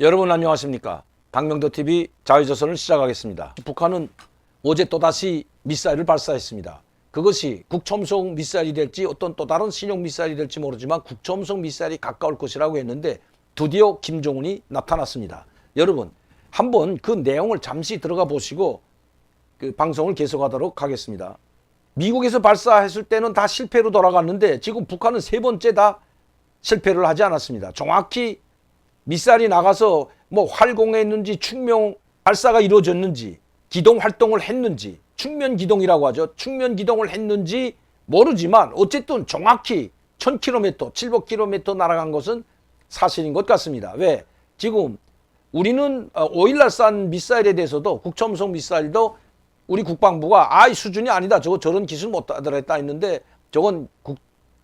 여러분 안녕하십니까? 박명도TV 자유조선을 시작하겠습니다. 북한은 어제 또다시 미사일을 발사했습니다. 그것이 국첨성 미사일이 될지 어떤 또 다른 신형 미사일이 될지 모르지만 국첨성 미사일이 가까울 것이라고 했는데 드디어 김정은이 나타났습니다. 여러분 한번 그 내용을 잠시 들어가 보시고 그 방송을 계속하도록 하겠습니다. 미국에서 발사했을 때는 다 실패로 돌아갔는데 지금 북한은 세 번째 다 실패를 하지 않았습니다. 정확히 미사일이 나가서 뭐 활공했는지 측면 발사가 이루어졌는지 기동 활동을 했는지 측면 기동이라고 하죠. 측면 기동을 했는지 모르지만 어쨌든 정확히 1000km, 700km 날아간 것은 사실인 것 같습니다. 왜? 지금 우리는 5일날 싼 미사일에 대해서도 국첨성 미사일도 우리 국방부가 이 수준이 아니다. 저런 기술 못 따라했다 했는데 저건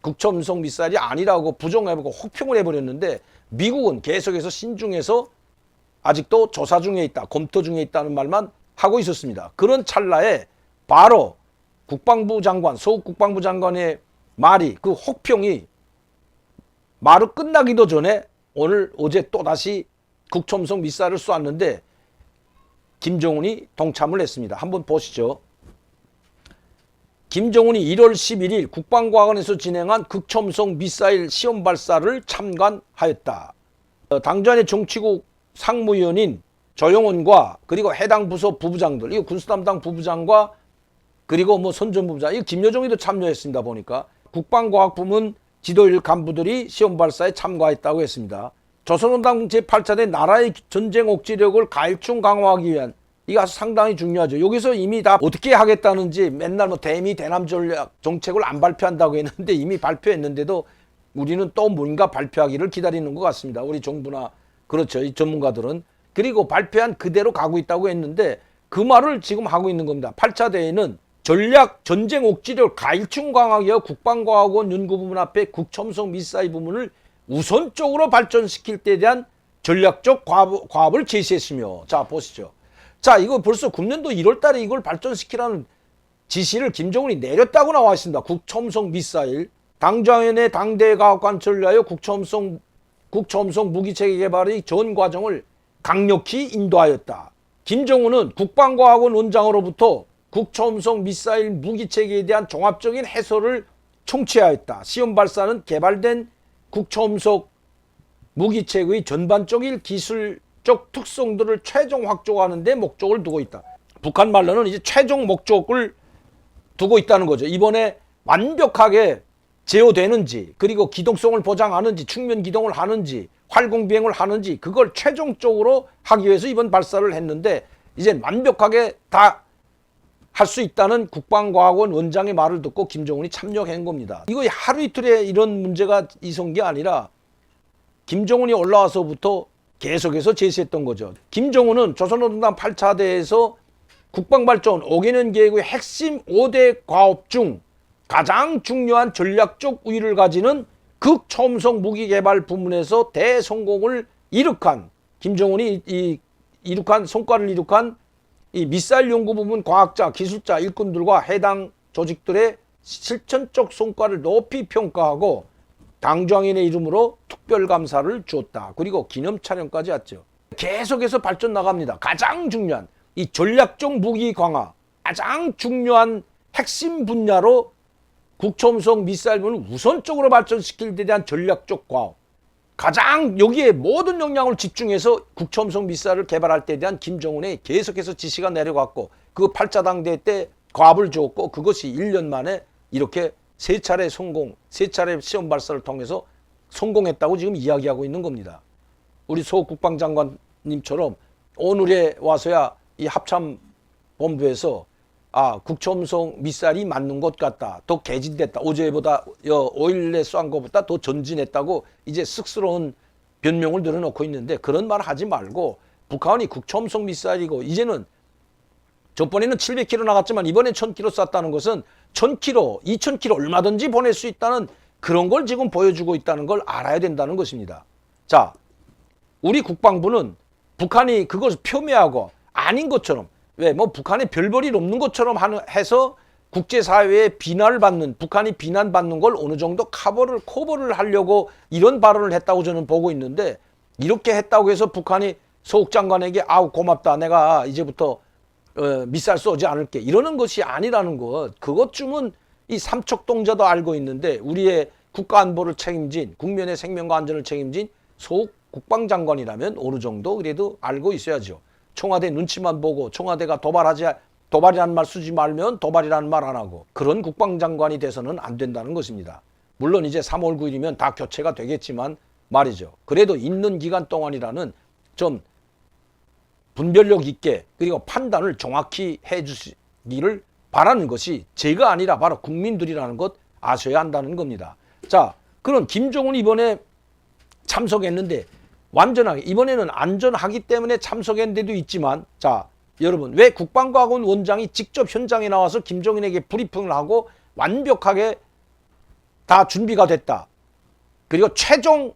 국첨성 미사일이 아니라고 부정해보고 혹평을 해버렸는데 미국은 계속해서 신중해서 아직도 조사 중에 있다, 검토 중에 있다는 말만 하고 있었습니다. 그런 찰나에 바로 국방부 장관, 소국 국방부 장관의 말이 그 혹평이 말을 끝나기도 전에 어제 또다시 국첨성 미사일을 쏘았는데 김정은이 동참을 했습니다. 한번 보시죠. 김정은이 1월 11일 국방과학원에서 진행한 극첨성 미사일 시험 발사를 참관하였다. 당전의 정치국 상무위원인 조영원과 그리고 해당 부서 부부장들, 이거 군수담당 부부장과 그리고 뭐 선전부부장, 이거 김여정이도 참여했습니다. 보니까 국방과학부문 지도일 간부들이 시험 발사에 참가했다고 했습니다. 조선원당 제8차대 나라의 전쟁 억지력을 가일충 강화하기 위한 이거 아주 상당히 중요하죠. 여기서 이미 다 어떻게 하겠다는지 맨날 뭐 대미 대남 전략 정책을 안 발표한다고 했는데 이미 발표했는데도 우리는 또 뭔가 발표하기를 기다리는 것 같습니다. 우리 정부나 그렇죠. 이 전문가들은. 그리고 발표한 그대로 가고 있다고 했는데 그 말을 지금 하고 있는 겁니다. 8차 대회는 전략 전쟁 억지력 가일충 강화하기 위해 국방과학원 연구부문 앞에 국첨성 미사일 부문을 우선적으로 발전시킬 때에 대한 전략적 과업을 제시했으며, 자 보시죠. 자, 이거 벌써 금년도 1월 달에 이걸 발전시키라는 지시를 김정은이 내렸다고 나와 있습니다. 국첨성 미사일. 당장의 당대 과학관철을 위하여 국첨성 무기체계 개발의 전 과정을 강력히 인도하였다. 김정은은 국방과학원 원장으로부터 국첨성 미사일 무기체계에 대한 종합적인 해설을 청취하였다. 시험 발사는 개발된 국첨성 무기체계의 전반적인 기술적 특성들을 최종 확보하는 데 목적을 두고 있다. 북한 말로는 이제 최종 목적을 두고 있다는 거죠. 이번에 완벽하게 제어되는지, 그리고 기동성을 보장하는지, 측면 기동을 하는지, 활공 비행을 하는지 그걸 최종적으로 하기 위해서 이번 발사를 했는데 이제 완벽하게 다 할 수 있다는 국방과학원 원장의 말을 듣고 김정은이 참여한 겁니다. 이거 하루 이틀에 이런 문제가 있은 게 아니라 김정은이 올라와서부터 계속해서 제시했던 거죠. 김정은은 조선노동당 8차 대회에서 국방발전 5개년 계획의 핵심 5대 과업 중 가장 중요한 전략적 우위를 가지는 극첨성 무기개발 부문에서 대성공을 이룩한 김정은이 성과를 이룩한 이 미사일 연구 부문 과학자, 기술자, 일꾼들과 해당 조직들의 실천적 성과를 높이 평가하고 당정인의 이름으로 특별감사를 주었다. 그리고 기념 촬영까지 했죠. 계속해서 발전 나갑니다. 가장 중요한 이 전략적 무기 강화, 가장 중요한 핵심 분야로 국첨성 미사일을 우선적으로 발전시킬 데 대한 전략적 과업, 가장 여기에 모든 역량을 집중해서 국첨성 미사일을 개발할 때에 대한 김정은의 계속해서 지시가 내려갔고 그 8차 당대회 때 과업을 주었고 그것이 1년 만에 이렇게 세 차례 시험 발사를 통해서 성공했다고 지금 이야기하고 있는 겁니다. 우리 소 국방장관님처럼 오늘에 와서야 이 합참본부에서 국첨성 미사일이 맞는 것 같다. 더 개진됐다. 어제보다 5일에 쏜 것보다 더 전진했다고 이제 쑥스러운 변명을 늘어놓고 있는데 그런 말 하지 말고 북한이 국첨성 미사일이고 이제는 저번에는 700km 나갔지만 이번에 1000km 쐈다는 것은 1000km, 2000km 얼마든지 보낼 수 있다는 그런 걸 지금 보여주고 있다는 걸 알아야 된다는 것입니다. 자, 우리 국방부는 북한이 그것을 폄훼하고 아닌 것처럼 왜 뭐 북한에 별 볼일 없는 것처럼 해서 국제사회의 비난을 받는 북한이 비난받는 걸 어느 정도 커버를 하려고 이런 발언을 했다고 저는 보고 있는데 이렇게 했다고 해서 북한이 서욱 장관에게 아우 고맙다 내가 이제부터 미사일 쏘지 않을게 이러는 것이 아니라는 것. 그것쯤은 이 삼척동자도 알고 있는데 우리의 국가 안보를 책임진 국민의 생명과 안전을 책임진 서욱 국방장관이라면 어느 정도 그래도 알고 있어야죠. 청와대 눈치만 보고 청와대가 도발이라는 말 쓰지 말면 도발이라는 말 안 하고 그런 국방장관이 돼서는 안 된다는 것입니다. 물론 이제 3월 9일이면 다 교체가 되겠지만 말이죠. 그래도 있는 기간 동안이라는 좀 분별력 있게 그리고 판단을 정확히 해주시기를 바라는 것이 제가 아니라 바로 국민들이라는 것 아셔야 한다는 겁니다. 자, 그럼 김정은이 이번에 참석했는데 완전하게 이번에는 안전하기 때문에 참석한 데도 있지만 자 여러분 왜 국방과학원 원장이 직접 현장에 나와서 김정은에게 브리핑을 하고 완벽하게 다 준비가 됐다. 그리고 최종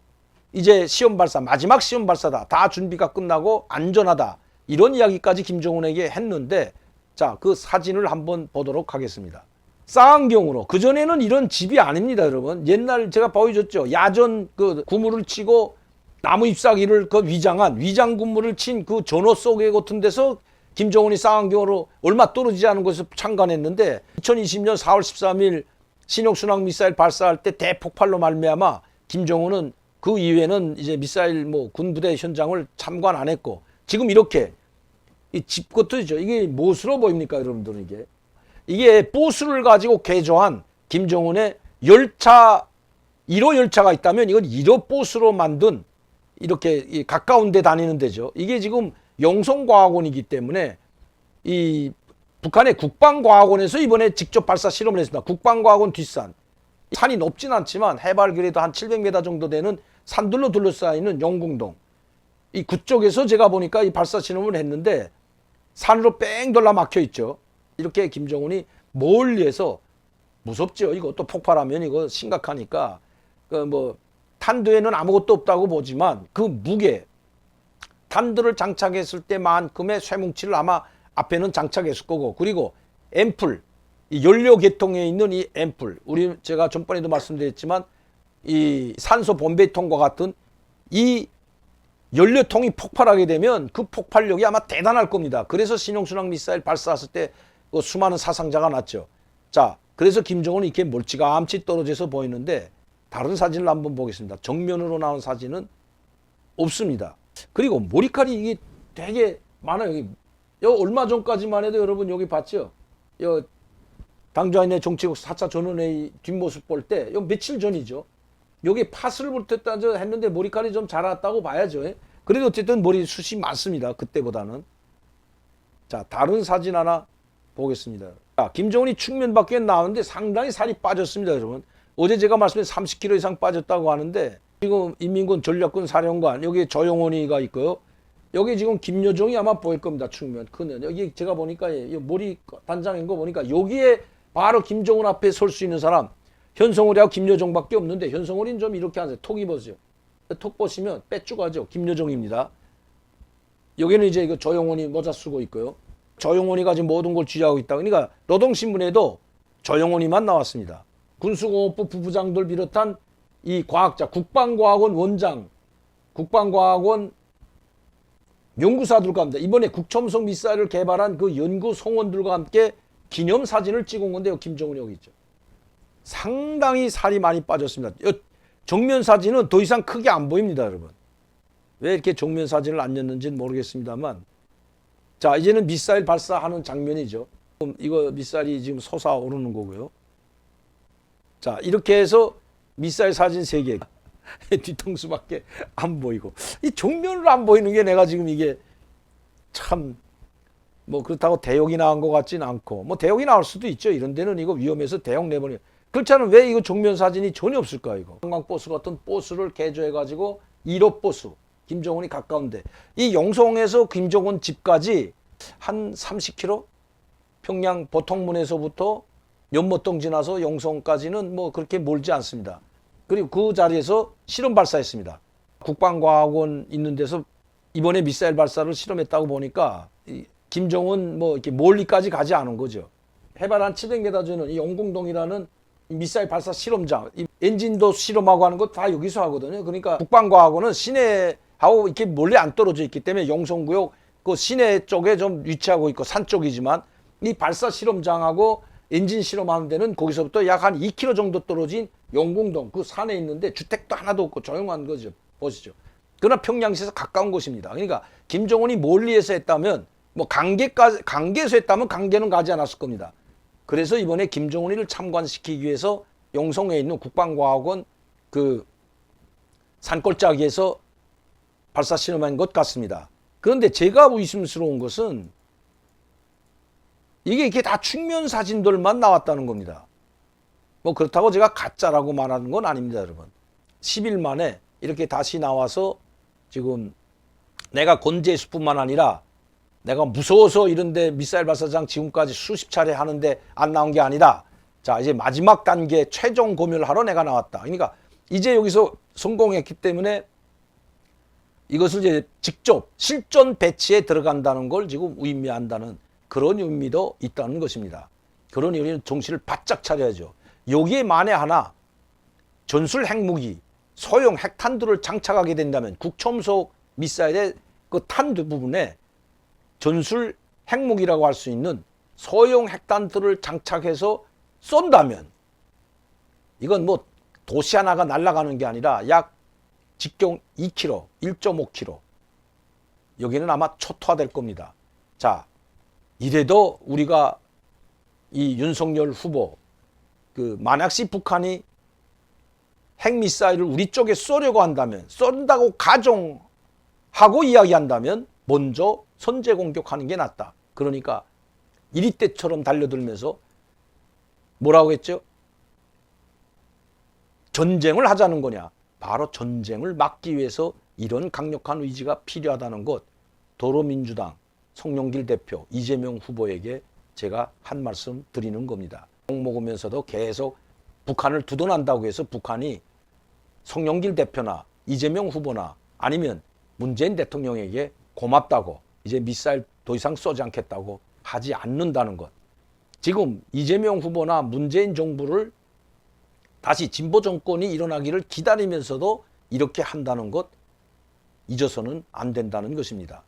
이제 시험 발사 마지막 시험 발사다. 다 준비가 끝나고 안전하다. 이런 이야기까지 김정은에게 했는데 자 그 사진을 한번 보도록 하겠습니다. 쌍안경으로 그전에는 이런 집이 아닙니다 여러분. 옛날 제가 보여줬죠. 야전 그 구물을 치고 나무 잎사귀를 그 위장 군무를 친 그 전호 속에 같은 데서 김정은이 쌍안경으로 얼마 떨어지지 않은 곳에서 참관했는데 2020년 4월 13일 신형순항 미사일 발사할 때 대폭발로 말미암아 김정은은 그 이후에는 이제 미사일 뭐 군부대 현장을 참관 안 했고 지금 이렇게 이 집 것들이죠. 이게 무엇으로 보입니까 여러분들은 이게 버스를 가지고 개조한 김정은의 열차 1호 열차가 있다면 이건 1호 버스로 만든 이렇게 가까운 데 다니는 데죠. 이게 지금 영성과학원이기 때문에 이 북한의 국방과학원에서 이번에 직접 발사 실험을 했습니다. 국방과학원 뒷산. 산이 높진 않지만 해발 그래도 한 700m 정도 되는 산들로 둘러싸이는 영궁동. 이 그쪽에서 제가 보니까 이 발사 실험을 했는데 산으로 뺑 돌라 막혀 있죠. 이렇게 김정은이 멀리에서 무섭죠. 이거 또 폭발하면 이거 심각하니까 그 뭐 탄두에는 아무것도 없다고 보지만 그 무게 탄두를 장착했을 때만큼의 쇠뭉치를 아마 앞에는 장착했을 거고 그리고 앰플 이 연료 계통에 있는 이 앰플 우리 제가 전번에도 말씀드렸지만 이 산소 분배통과 같은 이 연료통이 폭발하게 되면 그 폭발력이 아마 대단할 겁니다. 그래서 신형순항 미사일 발사했을 때 그 수많은 사상자가 났죠. 자, 그래서 김정은이 이렇게 멀찌감치 떨어져서 보이는데 다른 사진을 한번 보겠습니다. 정면으로 나온 사진은 없습니다. 그리고 머리칼이 이게 되게 많아요. 여기 얼마 전까지만 해도 여러분 여기 봤죠? 여 당좌인의 정치국 4차 전원회의 뒷모습 볼 때 요 며칠 전이죠. 여기 파스를 붙였다 했는데 머리칼이 좀 자랐다고 봐야죠. 그래도 어쨌든 머리숱이 많습니다. 그때보다는. 자, 다른 사진 하나 보겠습니다. 자, 김정은이 측면 밖에 나오는데 상당히 살이 빠졌습니다, 여러분. 어제 제가 말씀드린 30kg 이상 빠졌다고 하는데 지금 인민군 전략군 사령관 여기 조영원이가 있고요. 여기 지금 김여정이 아마 보일 겁니다. 측면 크는 여기 제가 보니까 머리 단장인 거 보니까 여기에 바로 김정은 앞에 설 수 있는 사람 현성월이하고 김여정밖에 없는데 현성월이는 좀 이렇게 하세요. 톡 입으세요. 톡 보시면 빼쭉하죠. 김여정입니다. 여기는 이제 이거 조영원이 모자 쓰고 있고요. 조영원이가 지금 모든 걸 쥐하고 있다. 그러니까 노동신문에도 조영원이만 나왔습니다. 군수공업부 부부장들 비롯한 이 과학자, 국방과학원 원장, 국방과학원 연구사들과 함께 이번에 국첨성 미사일을 개발한 그 연구 성원들과 함께 기념사진을 찍은 건데요. 김정은이 여기 있죠. 상당히 살이 많이 빠졌습니다. 정면 사진은 더 이상 크게 안 보입니다, 여러분. 왜 이렇게 정면 사진을 안 냈는지는 모르겠습니다만 자, 이제는 미사일 발사하는 장면이죠. 이거 미사일이 지금 솟아오르는 거고요. 자, 이렇게 해서 미사일 사진 3개. 뒤통수밖에 안 보이고. 이 정면으로 안 보이는 게 내가 지금 이게 참 뭐 그렇다고 대역이 나온 것 같지는 않고 뭐 대역이 나올 수도 있죠. 이런 데는 이거 위험해서 대역 내버려. 그렇지 않으면 왜 이거 정면 사진이 전혀 없을까 이거. 한강버스 같은 버스를 개조해가지고 1호 버스. 김정은이 가까운데 이 영성에서 김정은 집까지 한 30km 평양 보통문에서부터 연못동 지나서 영성까지는 뭐 그렇게 멀지 않습니다. 그리고 그 자리에서 실험 발사했습니다. 국방과학원 있는 데서 이번에 미사일 발사를 실험했다고 보니까 김정은 뭐 이렇게 멀리까지 가지 않은 거죠. 해발 한 700m 되는 이 영궁동이라는 미사일 발사 실험장, 이 엔진도 실험하고 하는 거 다 여기서 하거든요. 그러니까 국방과학원은 시내 하고 이렇게 멀리 안 떨어져 있기 때문에 용성구역 그 시내 쪽에 좀 위치하고 있고 산 쪽이지만 이 발사 실험장하고 엔진 실험하는 데는 거기서부터 약 한 2km 정도 떨어진 용궁동 그 산에 있는데 주택도 하나도 없고 조용한 거죠. 보시죠. 그러나 평양시에서 가까운 곳입니다. 그러니까 김정은이 멀리에서 했다면 뭐 강계에서 했다면 강계는 가지 않았을 겁니다. 그래서 이번에 김정은이를 참관시키기 위해서 용성에 있는 국방과학원 그 산골짜기에서 발사 실험한 것 같습니다. 그런데 제가 의심스러운 것은 이게 다 측면 사진들만 나왔다는 겁니다. 뭐 그렇다고 제가 가짜라고 말하는 건 아닙니다, 여러분. 10일 만에 이렇게 다시 나와서 지금 내가 건재했을 뿐만 아니라 내가 무서워서 이런데 미사일 발사장 지금까지 수십 차례 하는데 안 나온 게 아니다. 자, 이제 마지막 단계 최종 검열을 하러 내가 나왔다. 그러니까 이제 여기서 성공했기 때문에 이것을 이제 직접 실전 배치에 들어간다는 걸 지금 의미한다는 그런 의미도 있다는 것입니다. 그런 의미는 정신을 바짝 차려야죠. 여기에 만에 하나 전술 핵무기, 소형 핵탄두를 장착하게 된다면 국첨속 미사일의 그 탄두 부분에 전술 핵무기라고 할 수 있는 소형 핵탄두를 장착해서 쏜다면 이건 뭐 도시 하나가 날아가는 게 아니라 약 직경 2km, 1.5km 여기는 아마 초토화될 겁니다. 자, 이래도 우리가 이 윤석열 후보 그 만약시 북한이 핵미사일을 우리 쪽에 쏘려고 한다면 쏜다고 가정하고 이야기한다면 먼저 선제 공격하는 게 낫다. 그러니까 이리 때처럼 달려들면서 뭐라고 했죠? 전쟁을 하자는 거냐? 바로 전쟁을 막기 위해서 이런 강력한 의지가 필요하다는 것 더불어민주당 송영길 대표 이재명 후보에게 제가 한 말씀 드리는 겁니다. 욕 먹으면서도 계속 북한을 두둔한다고 해서 북한이 송영길 대표나 이재명 후보나 아니면 문재인 대통령에게 고맙다고 이제 미사일 더 이상 쏘지 않겠다고 하지 않는다는 것. 지금 이재명 후보나 문재인 정부를 다시 진보 정권이 일어나기를 기다리면서도 이렇게 한다는 것 잊어서는 안 된다는 것입니다.